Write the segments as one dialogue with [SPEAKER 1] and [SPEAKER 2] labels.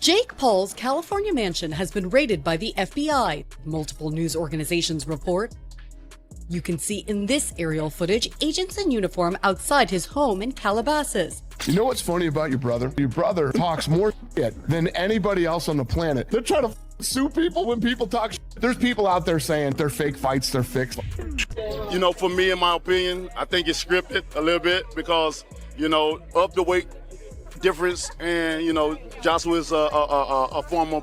[SPEAKER 1] Jake Paul's California mansion has been raided by the FBI, multiple news organizations report. You can see in this aerial footage agents in uniform outside his home in Calabasas.
[SPEAKER 2] You know what's funny about your brother? Your brother talks more shit than anybody else on the planet. They're trying to sue people when people talk shit. There's people out there saying they're fake fights, they're fixed.
[SPEAKER 3] You know, for me, in my opinion, I think it's scripted a little bit because, you know, of the weight difference, and, you know, Joshua's a former,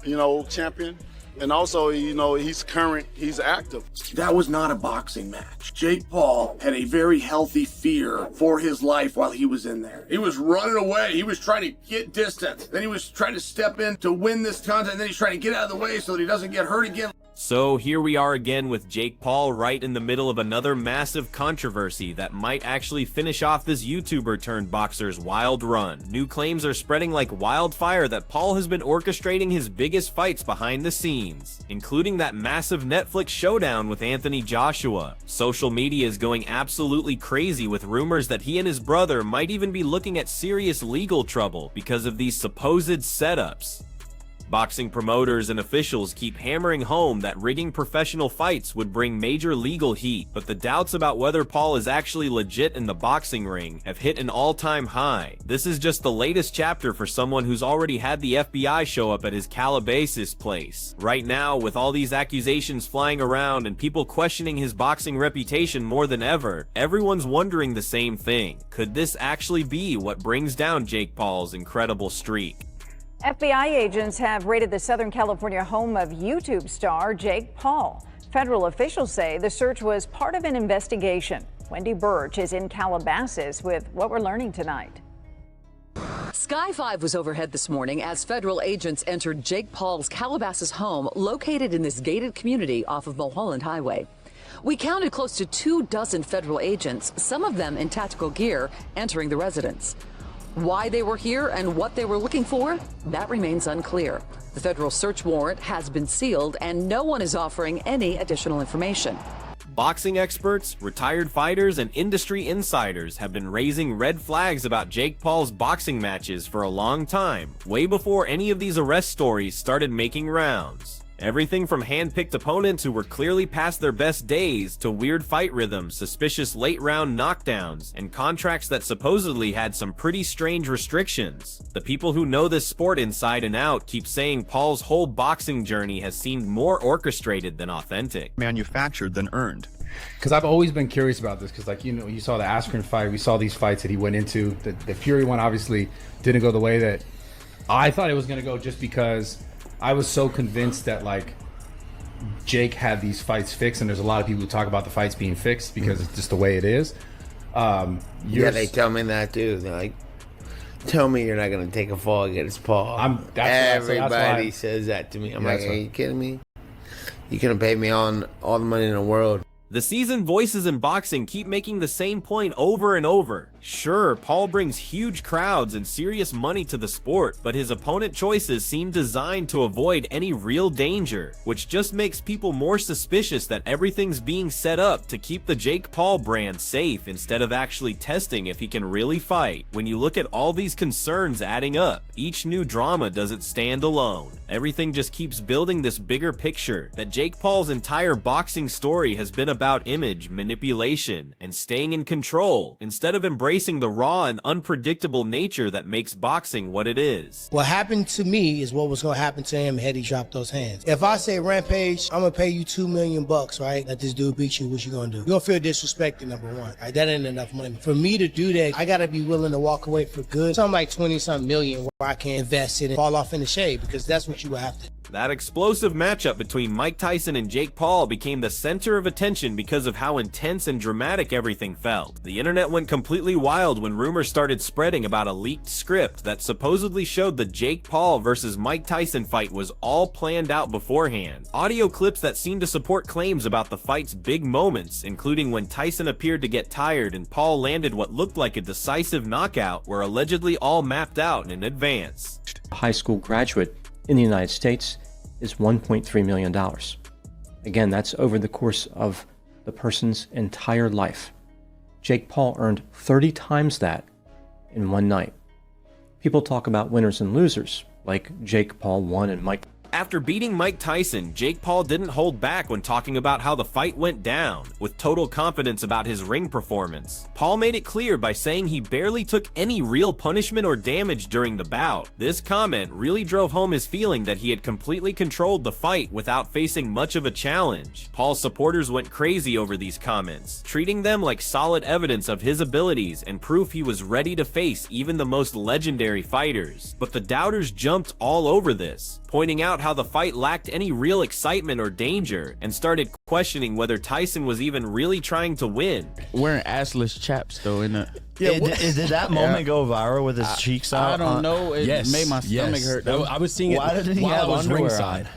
[SPEAKER 3] you know, champion. And also, you know, he's current, he's active.
[SPEAKER 4] That was not a boxing match. Jake Paul had a very healthy fear for his life while he was in there. He was running away. He was trying to get distance. Then he was trying to step in to win this contest. And then he's trying to get out of the way so that he doesn't get hurt again.
[SPEAKER 5] So here we are again with Jake Paul right in the middle of another massive controversy that might actually finish off this YouTuber turned boxer's wild run. New claims are spreading like wildfire that Paul has been orchestrating his biggest fights behind the scenes, including that massive Netflix showdown with Anthony Joshua. Social media is going absolutely crazy with rumors that he and his brother might even be looking at serious legal trouble because of these supposed setups. Boxing promoters and officials keep hammering home that rigging professional fights would bring major legal heat, but the doubts about whether Paul is actually legit in the boxing ring have hit an all-time high. This is just the latest chapter for someone who's already had the FBI show up at his Calabasas place. Right now, with all these accusations flying around and people questioning his boxing reputation more than ever, everyone's wondering the same thing. Could this actually be what brings down Jake Paul's incredible streak?
[SPEAKER 6] FBI agents have raided the Southern California home of YouTube star Jake Paul. Federal officials say the search was part of an investigation. Wendy Birch is in Calabasas with what we're learning tonight.
[SPEAKER 7] Sky 5 was overhead this morning as federal agents entered Jake Paul's Calabasas home located in this gated community off of Mulholland Highway. We counted close to 24 federal agents, some of them in tactical gear, entering the residence. Why they were here and what they were looking for, that remains unclear. The federal search warrant has been sealed and no one is offering any additional information.
[SPEAKER 5] Boxing experts, retired fighters, and industry insiders have been raising red flags about Jake Paul's boxing matches for a long time, way before any of these arrest stories started making rounds. Everything from hand-picked opponents who were clearly past their best days to weird fight rhythms, suspicious late-round knockdowns, and contracts that supposedly had some pretty strange restrictions. The people who know this sport inside and out keep saying Paul's whole boxing journey has seemed more orchestrated than authentic.
[SPEAKER 8] Manufactured than earned.
[SPEAKER 9] Because I've always been curious about this, because, like, you know, you saw the Askren fight, we saw these fights that he went into. The Fury one obviously didn't go the way that I thought it was going to go, just because I was so convinced that, like, Jake had these fights fixed, and there's a lot of people who talk about the fights being fixed because it's just the way it is.
[SPEAKER 10] Yeah, they tell me that too. They're like, tell me you're not going to take a fall against Paul. Everybody says that to me. I'm like, are you kidding me? You could have paid me all the money in the world.
[SPEAKER 5] The seasoned voices in boxing keep making the same point over and over. Sure, Paul brings huge crowds and serious money to the sport, but his opponent choices seem designed to avoid any real danger, which just makes people more suspicious that everything's being set up to keep the Jake Paul brand safe instead of actually testing if he can really fight. When you look at all these concerns adding up, each new drama doesn't stand alone. Everything just keeps building this bigger picture that Jake Paul's entire boxing story has been about image manipulation and staying in control instead of embracing the raw and unpredictable nature that makes boxing what it is.
[SPEAKER 11] What happened to me is what was going to happen to him had he dropped those hands. If I say, Rampage, I'm going to pay you $2 million, right? Let this dude beat you, what you going to do? You're going to feel disrespected, number one. Right? That ain't enough money. For me to do that, I got to be willing to walk away for good. Something like 20-something million where I can invest it and fall off in the shade, because that's what you would have to do.
[SPEAKER 5] That explosive matchup between Mike Tyson and Jake Paul became the center of attention because of how intense and dramatic everything felt. The internet went completely wild when rumors started spreading about a leaked script that supposedly showed the Jake Paul versus Mike Tyson fight was all planned out beforehand. Audio clips that seemed to support claims about the fight's big moments, including when Tyson appeared to get tired and Paul landed what looked like a decisive knockout, were allegedly all mapped out in advance.
[SPEAKER 12] A high school graduate in the United States is $1.3 million. Again, that's over the course of the person's entire life. Jake Paul earned 30 times that in one night. People talk about winners and losers. like Jake Paul won and Mike.
[SPEAKER 5] After beating Mike Tyson, Jake Paul didn't hold back when talking about how the fight went down, with total confidence about his ring performance. Paul made it clear by saying he barely took any real punishment or damage during the bout. This comment really drove home his feeling that he had completely controlled the fight without facing much of a challenge. Paul's supporters went crazy over these comments, treating them like solid evidence of his abilities and proof he was ready to face even the most legendary fighters. But the doubters jumped all over this, pointing out how the fight lacked any real excitement or danger, and started questioning whether Tyson was even really trying to win.
[SPEAKER 8] Wearing assless chaps though, in the
[SPEAKER 13] did that moment go viral with his cheeks out?
[SPEAKER 8] I don't know. It made my stomach hurt.
[SPEAKER 13] I was seeing it while I was ringside.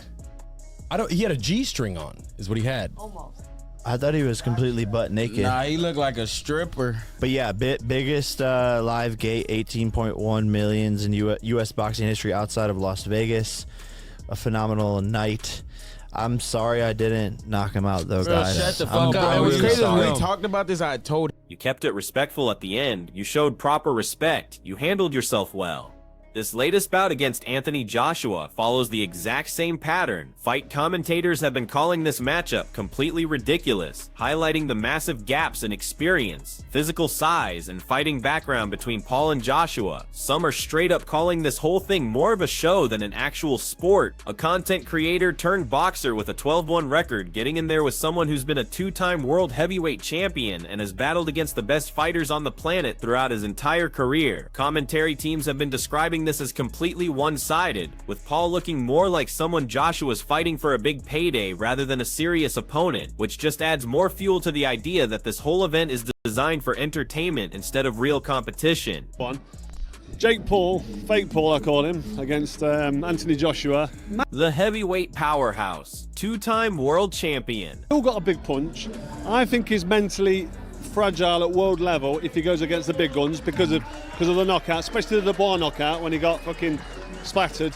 [SPEAKER 14] He had a G-string on, is what he had.
[SPEAKER 7] Almost.
[SPEAKER 13] I thought he was completely butt naked.
[SPEAKER 8] Nah, he looked like a stripper.
[SPEAKER 13] But yeah, biggest live gate, 18.1 millions in U.S. boxing history outside of Las Vegas. A phenomenal night. I'm sorry I didn't knock him out though, guys.
[SPEAKER 8] Shut the fuck up. It was crazy when we talked about this. I told him.
[SPEAKER 5] You kept it respectful at the end. You showed proper respect. You handled yourself well. This latest bout against Anthony Joshua follows the exact same pattern. Fight commentators have been calling this matchup completely ridiculous, highlighting the massive gaps in experience, physical size, and fighting background between Paul and Joshua. Some are straight up calling this whole thing more of a show than an actual sport. A content creator turned boxer with a 12-1 record, getting in there with someone who's been a 2-time world heavyweight champion and has battled against the best fighters on the planet throughout his entire career. Commentary teams have been describing this as completely one-sided, with Paul looking more like someone Joshua's fighting for a big payday rather than a serious opponent, which just adds more fuel to the idea that this whole event is designed for entertainment instead of real competition.
[SPEAKER 15] Jake Paul, fake Paul I call him, against Anthony Joshua.
[SPEAKER 5] The heavyweight powerhouse, 2-time world champion.
[SPEAKER 15] All got a big punch. I think he's mentally fragile at world level if he goes against the big guns because of the knockout, especially the bar knockout when he got fucking splattered.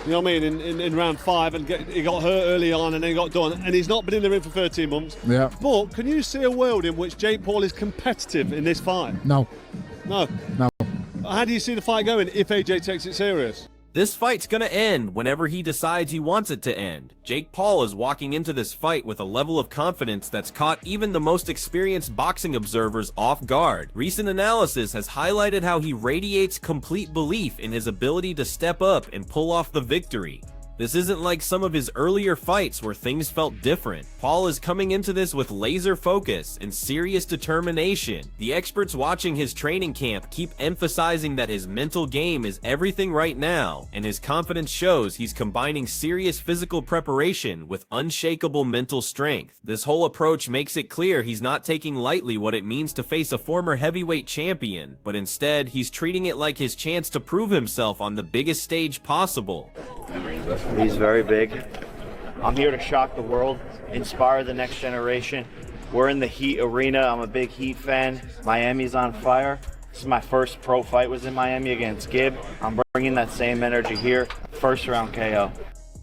[SPEAKER 15] You know what I mean? In round 5, and he got hurt early on and then got done. And he's not been in the ring for 13 months.
[SPEAKER 2] Yeah.
[SPEAKER 15] But can you see a world in which Jake Paul is competitive in this fight?
[SPEAKER 2] No.
[SPEAKER 15] No. How do you see the fight going if AJ takes it serious?
[SPEAKER 5] This fight's gonna end whenever he decides he wants it to end. Jake Paul is walking into this fight with a level of confidence that's caught even the most experienced boxing observers off guard. Recent analysis has highlighted how he radiates complete belief in his ability to step up and pull off the victory. This isn't like some of his earlier fights where things felt different. Paul is coming into this with laser focus and serious determination. The experts watching his training camp keep emphasizing that his mental game is everything right now, and his confidence shows he's combining serious physical preparation with unshakable mental strength. This whole approach makes it clear he's not taking lightly what it means to face a former heavyweight champion, but instead he's treating it like his chance to prove himself on the biggest stage possible.
[SPEAKER 16] He's very big. I'm here to shock the world, inspire the next generation. We're in the Heat arena. I'm a big Heat fan. Miami's on fire. This is my first pro fight, was in Miami against Gibb. I'm bringing that same energy here. First round KO.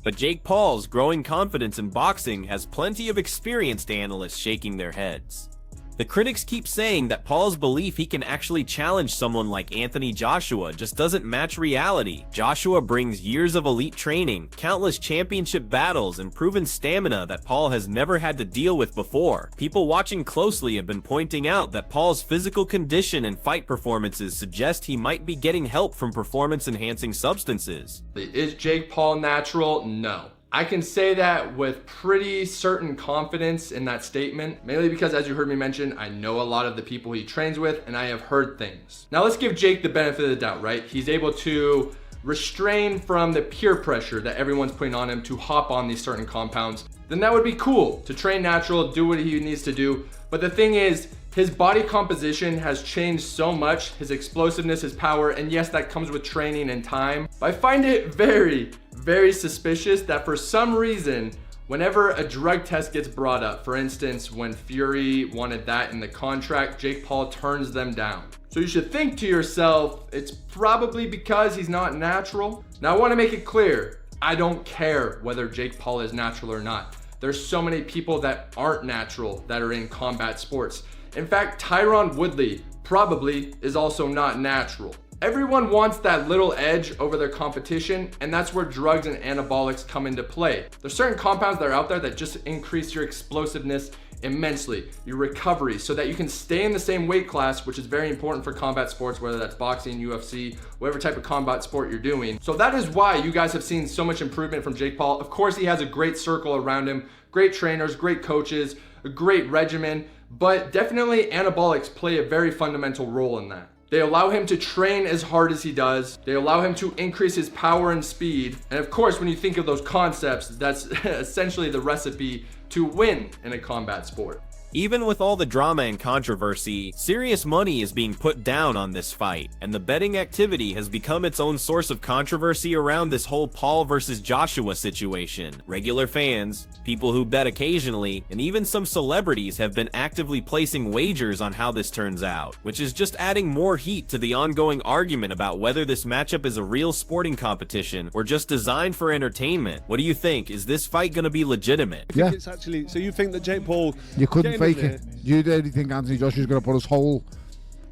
[SPEAKER 5] But Jake Paul's growing confidence in boxing has plenty of experienced analysts shaking their heads. The critics keep saying that Paul's belief he can actually challenge someone like Anthony Joshua just doesn't match reality. Joshua brings years of elite training, countless championship battles, and proven stamina that Paul has never had to deal with before. People watching closely have been pointing out that Paul's physical condition and fight performances suggest he might be getting help from performance-enhancing substances.
[SPEAKER 17] Is Jake Paul natural? No. I can say that with pretty certain confidence in that statement, mainly because, as you heard me mention, I know a lot of the people he trains with and I have heard things. Now let's give Jake the benefit of the doubt, right? He's able to restrain from the peer pressure that everyone's putting on him to hop on these certain compounds. Then that would be cool to train natural, do what he needs to do. But the thing is, his body composition has changed so much, his explosiveness, his power, and yes, that comes with training and time. But I find it very, very suspicious that for some reason, whenever a drug test gets brought up, for instance, when Fury wanted that in the contract, Jake Paul turns them down. So you should think to yourself, it's probably because he's not natural. Now I want to make it clear, I don't care whether Jake Paul is natural or not. There's so many people that aren't natural that are in combat sports. In fact, Tyron Woodley probably is also not natural. Everyone wants that little edge over their competition, and that's where drugs and anabolics come into play. There's certain compounds that are out there that just increase your explosiveness immensely, your recovery, so that you can stay in the same weight class, which is very important for combat sports, whether that's boxing, UFC, whatever type of combat sport you're doing. So that is why you guys have seen so much improvement from Jake Paul. Of course, he has a great circle around him, great trainers, great coaches, a great regimen, but definitely anabolics play a very fundamental role in that. They allow him to train as hard as he does. They allow him to increase his power and speed. And of course, when you think of those concepts, that's essentially the recipe to win in a combat sport.
[SPEAKER 5] Even with all the drama and controversy, serious money is being put down on this fight, and the betting activity has become its own source of controversy around this whole Paul versus Joshua situation. Regular fans, people who bet occasionally, and even some celebrities have been actively placing wagers on how this turns out, which is just adding more heat to the ongoing argument about whether this matchup is a real sporting competition or just designed for entertainment. What do you think? Is this fight going to be legitimate?
[SPEAKER 15] I think it's actually, so you think that Jake Paul...
[SPEAKER 18] You couldn't fake it. You really think Anthony Joshua's going to put his whole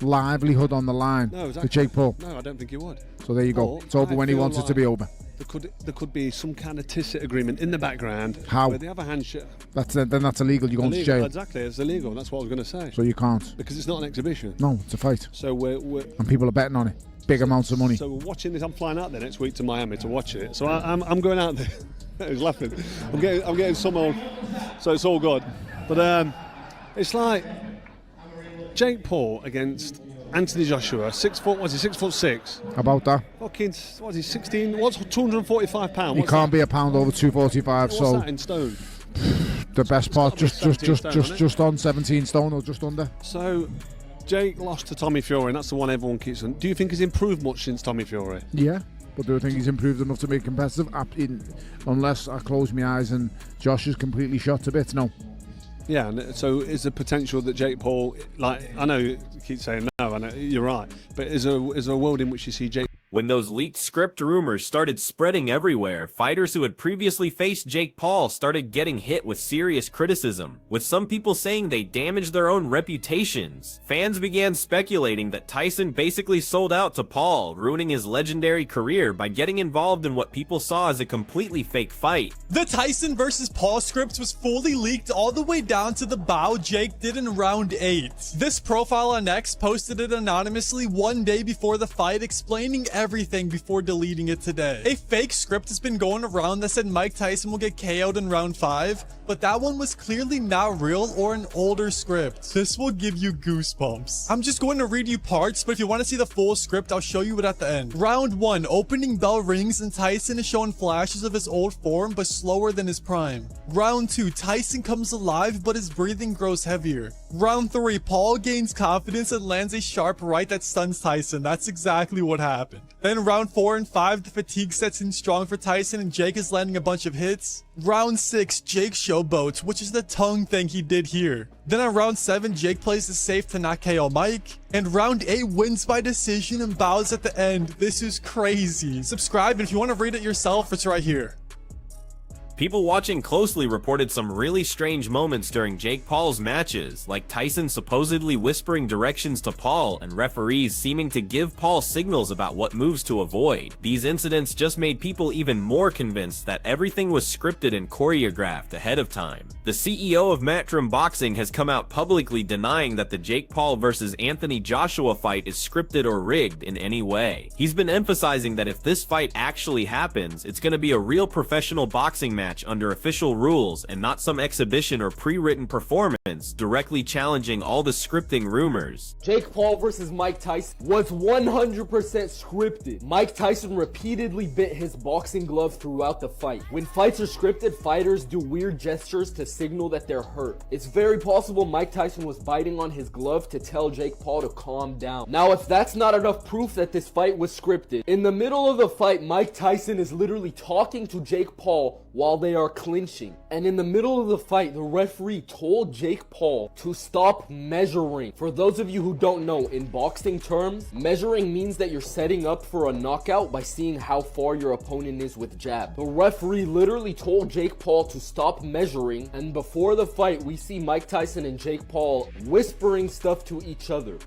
[SPEAKER 18] livelihood on the line for Jake Paul?
[SPEAKER 15] No, I don't think he would.
[SPEAKER 18] So there you go. It's over when he wants it to be over.
[SPEAKER 15] There could be some kind of tacit agreement in the background.
[SPEAKER 18] How?
[SPEAKER 15] Where they have a handshake.
[SPEAKER 18] Then that's illegal. You're going to jail.
[SPEAKER 15] Exactly, it's illegal. That's what I was going to say.
[SPEAKER 18] So you can't.
[SPEAKER 15] Because it's not an exhibition.
[SPEAKER 18] No, it's a fight.
[SPEAKER 15] So we're
[SPEAKER 18] and people are betting on it. Big amounts of money.
[SPEAKER 15] So we're watching this. I'm flying out there next week to Miami to watch it. So I'm going out there. He's laughing. I'm getting some old. So it's all good. But it's like Jake Paul against Anthony Joshua, 6 foot. Was he 6'6"?
[SPEAKER 18] About that.
[SPEAKER 15] Fucking, what is he? 16. What's 245 pounds?
[SPEAKER 18] He can't be a pound over 245.
[SPEAKER 15] What's
[SPEAKER 18] so
[SPEAKER 15] that in stone?
[SPEAKER 18] The best part, just on 17 stone or just under.
[SPEAKER 15] So Jake lost to Tommy Fury, and that's the one everyone keeps on. Do you think he's improved much since Tommy Fury?
[SPEAKER 18] Yeah. But do I think he's improved enough to be competitive? Unless I close my eyes and Josh is completely shot to bits, no.
[SPEAKER 15] Yeah, and so is the potential that Jake Paul, like, I know you keep saying no, I know you're right, but is there a world in which you see Jake?
[SPEAKER 5] When those leaked script rumors started spreading everywhere, fighters who had previously faced Jake Paul started getting hit with serious criticism, with some people saying they damaged their own reputations. Fans began speculating that Tyson basically sold out to Paul, ruining his legendary career by getting involved in what people saw as a completely fake fight.
[SPEAKER 19] The Tyson versus Paul script was fully leaked all the way down to the bow Jake did in round 8. This profile on X posted it anonymously one day before the fight, explaining everything before deleting it today. A fake script has been going around that said Mike Tyson will get KO'd in round 5, but that one was clearly not real or an older script. This will give you goosebumps. I'm just going to read you parts, but if you want to see the full script, I'll show you it at the end. Round 1, opening bell rings and Tyson is showing flashes of his old form, but slower than his prime. Round 2, Tyson comes alive, but his breathing grows heavier. Round 3, Paul gains confidence and lands a sharp right that stuns Tyson. That's exactly what happened. Then round 4 and 5, the fatigue sets in strong for Tyson and Jake is landing a bunch of hits. Round 6, Jake showboats, which is the tongue thing he did here. Then on round 7, Jake plays it safe to not KO Mike. And round 8 wins by decision and bows at the end. This is crazy. Subscribe, and if you want to read it yourself, it's right here.
[SPEAKER 5] People watching closely reported some really strange moments during Jake Paul's matches, like Tyson supposedly whispering directions to Paul and referees seeming to give Paul signals about what moves to avoid. These incidents just made people even more convinced that everything was scripted and choreographed ahead of time. The CEO of Matchroom Boxing has come out publicly denying that the Jake Paul versus Anthony Joshua fight is scripted or rigged in any way. He's been emphasizing that if this fight actually happens, it's going to be a real professional boxing match under official rules and not some exhibition or pre-written performance directly challenging all the scripting rumors.
[SPEAKER 20] Jake Paul versus Mike Tyson was 100% scripted. Mike Tyson repeatedly bit his boxing glove throughout the fight. When fights are scripted, fighters do weird gestures to signal that they're hurt. It's very possible Mike Tyson was biting on his glove to tell Jake Paul to calm down. Now, if that's not enough proof that this fight was scripted, in the middle of the fight, Mike Tyson is literally talking to Jake Paul while they are clinching. And in the middle of the fight, the referee told Jake Paul to stop measuring. For those of you who don't know, in boxing terms, measuring means that you're setting up for a knockout by seeing how far your opponent is with jab. The referee literally told Jake Paul to stop measuring, and before the fight, we see Mike Tyson and Jake Paul whispering stuff to each other.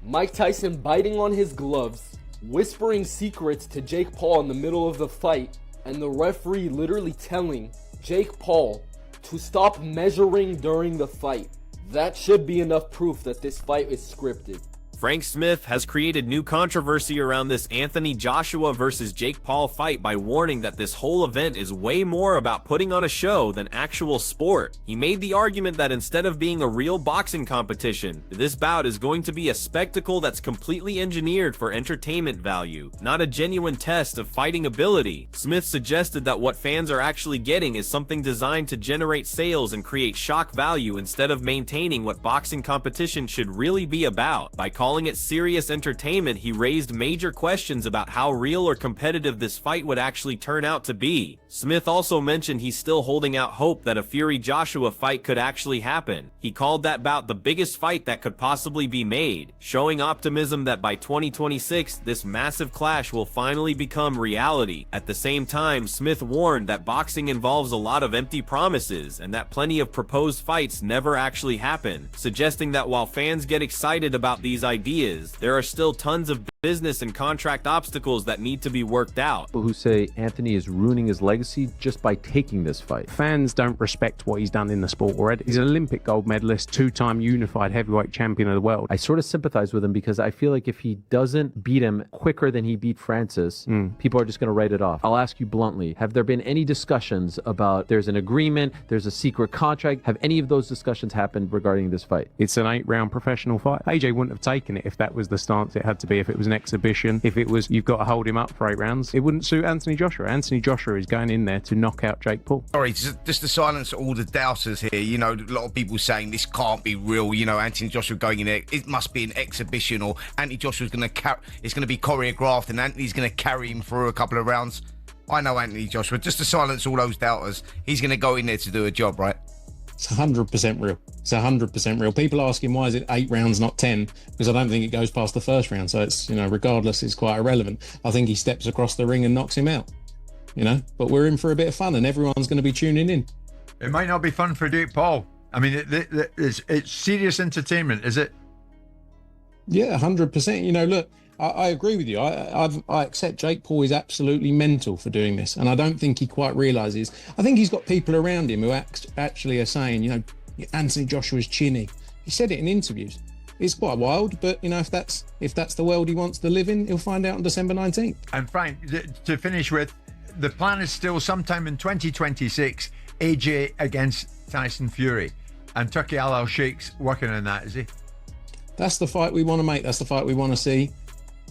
[SPEAKER 20] Mike Tyson biting on his gloves, whispering secrets to Jake Paul in the middle of the fight, and the referee literally telling Jake Paul to stop measuring during the fight. That should be enough proof that this fight is scripted.
[SPEAKER 5] Frank Smith has created new controversy around this Anthony Joshua versus Jake Paul fight by warning that this whole event is way more about putting on a show than actual sport. He made the argument that instead of being a real boxing competition, this bout is going to be a spectacle that's completely engineered for entertainment value, not a genuine test of fighting ability. Smith suggested that what fans are actually getting is something designed to generate sales and create shock value instead of maintaining what boxing competition should really be about. By calling it serious entertainment, he raised major questions about how real or competitive this fight would actually turn out to be. Smith also mentioned he's still holding out hope that a Fury-Joshua fight could actually happen. He called that bout the biggest fight that could possibly be made, showing optimism that by 2026, this massive clash will finally become reality. At the same time, Smith warned that boxing involves a lot of empty promises and that plenty of proposed fights never actually happen, suggesting that while fans get excited about these ideas, there are still tons of business and contract obstacles that need to be worked out.
[SPEAKER 21] People who say Anthony is ruining his legacy just by taking this fight. Fans don't respect what he's done in the sport already. He's an Olympic gold medalist, two-time unified heavyweight champion of the world. I sort of sympathize with him because I feel like if he doesn't beat him quicker than he beat Francis, people are just going to write it off. I'll ask you bluntly, have there been any discussions about there's an agreement, there's a secret contract? Have any of those discussions happened regarding this fight?
[SPEAKER 22] It's an 8-round professional fight. AJ wouldn't have taken it if that was the stance it had to be, if it was an exhibition, if it was you've got to hold him up for 8 rounds. It wouldn't suit Anthony Joshua. Anthony Joshua is going in there to knock out Jake Paul.
[SPEAKER 23] Sorry, just to silence all the doubters here, you know, a lot of people saying this can't be real, you know, Anthony Joshua going in there, it must be an exhibition, or Anthony Joshua's going to it's going to be choreographed and Anthony's going to carry him through a couple of rounds. I know Anthony Joshua, just to silence all those doubters, he's going to go in there to do a job, right?
[SPEAKER 22] It's 100% real. It's 100% real. People asking why is it 8 rounds, not 10? Because I don't think it goes past the first round. So it's, you know, regardless, it's quite irrelevant. I think he steps across the ring and knocks him out, you know, but we're in for a bit of fun and everyone's going to be tuning in.
[SPEAKER 24] It might not be fun for Jake Paul. I mean, it's serious entertainment, is it?
[SPEAKER 22] Yeah, 100%. You know, look, I agree with you. I accept Jake Paul is absolutely mental for doing this, and I don't think he quite realizes. I think he's got people around him who actually are saying, you know, Anthony Joshua's chinny. He said it in interviews. It's quite wild, but you know, if that's the world he wants to live in, he'll find out on December 19th.
[SPEAKER 24] And Frank, to finish with, the plan is still sometime in 2026, AJ against Tyson Fury, and Turki Al-Sheikh's working on that, is he?
[SPEAKER 22] That's the fight we want to make. That's the fight we want to see.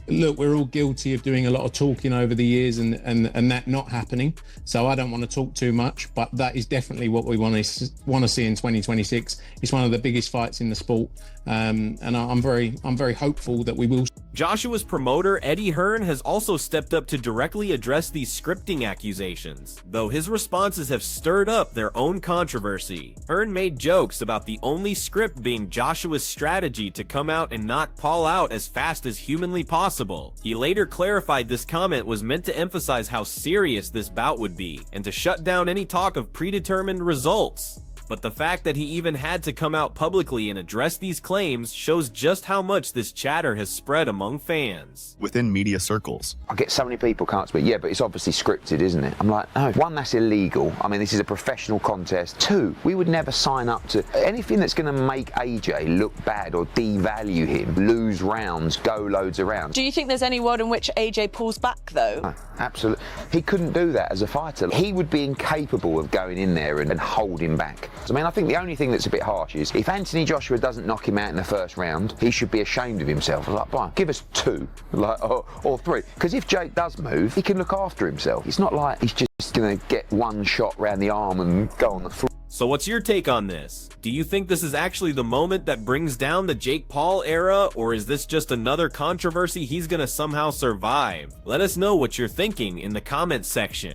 [SPEAKER 22] Look, we're all guilty of doing a lot of talking over the years and that not happening. So I don't want to talk too much, but that is definitely what we want to see in 2026. It's one of the biggest fights in the sport, and I'm very hopeful that we will.
[SPEAKER 5] Joshua's promoter, Eddie Hearn, has also stepped up to directly address these scripting accusations, though his responses have stirred up their own controversy. Hearn made jokes about the only script being Joshua's strategy to come out and knock Paul out as fast as humanly possible. He later clarified this comment was meant to emphasize how serious this bout would be, and to shut down any talk of predetermined results. But the fact that he even had to come out publicly and address these claims shows just how much this chatter has spread among fans.
[SPEAKER 25] Within media circles,
[SPEAKER 26] I get so many people can't speak. Yeah, but it's obviously scripted, isn't it? I'm like, no. 1, that's illegal. I mean, this is a professional contest. 2, we would never sign up to anything that's going to make AJ look bad or devalue him, lose rounds, go loads around.
[SPEAKER 27] Do you think there's any world in which AJ pulls back, though?
[SPEAKER 26] No, absolutely. He couldn't do that as a fighter. He would be incapable of going in there and holding back. I mean, I think the only thing that's a bit harsh is if Anthony Joshua doesn't knock him out in the first round, he should be ashamed of himself. Like, fine, give us 2, or 3. Because if Jake does move, he can look after himself. It's not like he's just going to get one shot round the arm and go on the floor.
[SPEAKER 5] So what's your take on this? Do you think this is actually the moment that brings down the Jake Paul era, or is this just another controversy he's gonna somehow survive? Let us know what you're thinking in the comments section.